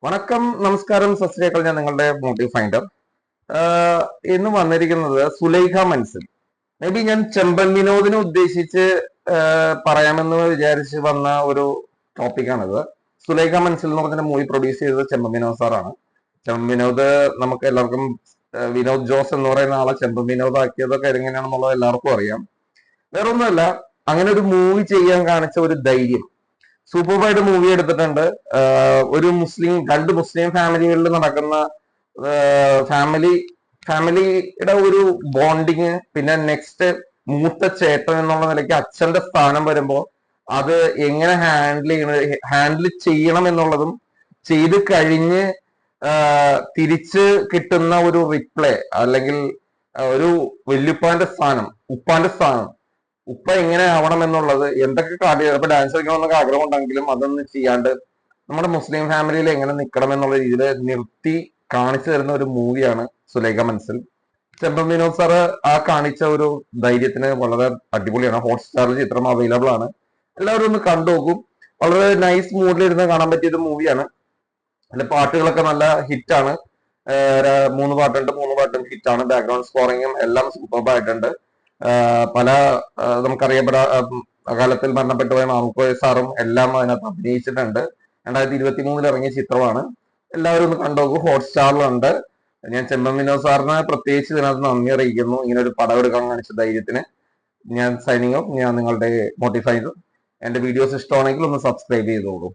വണക്കം, നമസ്കാരം, സസ്രീകൽ. ഞാൻ നിങ്ങളുടെ മോട്ടീവ് ഫൈൻഡർ. ഇന്ന് വന്നിരിക്കുന്നത് സുലൈഖ മൻസിൽ. മേ ബി ഞാൻ ചെമ്പൻ വിനോദിനെ ഉദ്ദേശിച്ച് പറയാമെന്ന് വിചാരിച്ച് വന്ന ഒരു ടോപ്പിക്കാണിത്. സുലൈഖ മൻസിൽ എന്ന് പറഞ്ഞ മൂവി പ്രൊഡ്യൂസ് ചെയ്തത് ചെമ്പൻ വിനോദ് സാറാണ്. ചെമ്പൻ വിനോദ് നമുക്ക് എല്ലാവർക്കും വിനോദ് ജോസ് എന്ന് പറയുന്ന ആളെ ചെമ്പൻ വിനോദ് ആക്കിയതൊക്കെ എങ്ങനെയാണെന്നുള്ളത് എല്ലാവർക്കും അറിയാം. വേറൊന്നുമല്ല, അങ്ങനെ ഒരു മൂവി ചെയ്യാൻ കാണിച്ച ഒരു ധൈര്യം. സൂപ്പർബായിട്ട് മൂവി എടുത്തിട്ടുണ്ട്. രണ്ട് മുസ്ലിം ഫാമിലികളിൽ നടക്കുന്ന ഫാമിലിയുടെ ഒരു ബോണ്ടിങ്, പിന്നെ നെക്സ്റ്റ് മൂത്ത ചേട്ടൻ എന്നുള്ള നിലയ്ക്ക് അച്ഛന്റെ സ്ഥാനം വരുമ്പോൾ അത് എങ്ങനെ ഹാൻഡിൽ ചെയ്യണം എന്നുള്ളതും, ചെയ്ത് കഴിഞ്ഞ് തിരിച്ച് കിട്ടുന്ന ഒരു റിപ്ലൈ, അല്ലെങ്കിൽ ഒരു വല്യുപ്പാന്റെ സ്ഥാനം, ഉപ്പാന്റെ സ്ഥാനം, ഉപ്പ എങ്ങനെ ആവണം എന്നുള്ളത്, എന്തൊക്കെ ചിലപ്പോൾ ഡാൻസ് കളിക്കണമെന്നൊക്കെ ആഗ്രഹം ഉണ്ടെങ്കിലും അതൊന്നും ചെയ്യാണ്ട് നമ്മുടെ മുസ്ലിം ഫാമിലിയിൽ എങ്ങനെ നിൽക്കണം എന്നുള്ള രീതിയിൽ നിർത്തി കാണിച്ചു തരുന്ന ഒരു മൂവിയാണ് സുലൈഖ മൻസിൽ. ചെമ്പൻ വിനോദ് സാറ് ആ കാണിച്ച ഒരു ധൈര്യത്തിന് വളരെ അടിപൊളിയാണ്. ഹോട്ട്സ്റ്റാറിൽ ചിത്രം അവൈലബിൾ ആണ്. എല്ലാവരും ഒന്ന് കണ്ടു നോക്കും. വളരെ നൈസ് മൂഡിലിരുന്ന് കാണാൻ പറ്റിയ ഒരു മൂവിയാണ്. അതിന്റെ പാട്ടുകളൊക്കെ നല്ല ഹിറ്റാണ്. 3 പാട്ടുണ്ട്, 3 പാട്ടും ഹിറ്റാണ്. ബാക്ക്ഗ്രൗണ്ട് സ്കോറിങ്ങും എല്ലാം സൂപ്പർബായിട്ടുണ്ട്. പല നമുക്കറിയപ്പെടാ കാലത്തിൽ മരണപ്പെട്ടു പോയ മാമുക്കോയ സാറും എല്ലാം അതിനകത്ത് അഭിനയിച്ചിട്ടുണ്ട്. 2023 ഇറങ്ങിയ ചിത്രമാണ്. എല്ലാവരും ഒന്ന് കണ്ടുനോക്കൂ. ഹോട്ട്സ്റ്റാറിലുണ്ട്. ഞാൻ ചെമ്പൻ വിനോദ് സാറിന് പ്രത്യേകിച്ച് ഇതിനകത്ത് നന്ദി അറിയിക്കുന്നു, ഇങ്ങനെ ഒരു പടം എടുക്കാൻ കാണിച്ച ധൈര്യത്തിന്. ഞാൻ സൈനിങ് ഓഫ്. ഞാൻ നിങ്ങളുടെ മോട്ടിഫൈഡ്. എന്റെ വീഡിയോസ് ഇഷ്ടമാണെങ്കിൽ ഒന്ന് സബ്സ്ക്രൈബ് ചെയ്തോളൂ.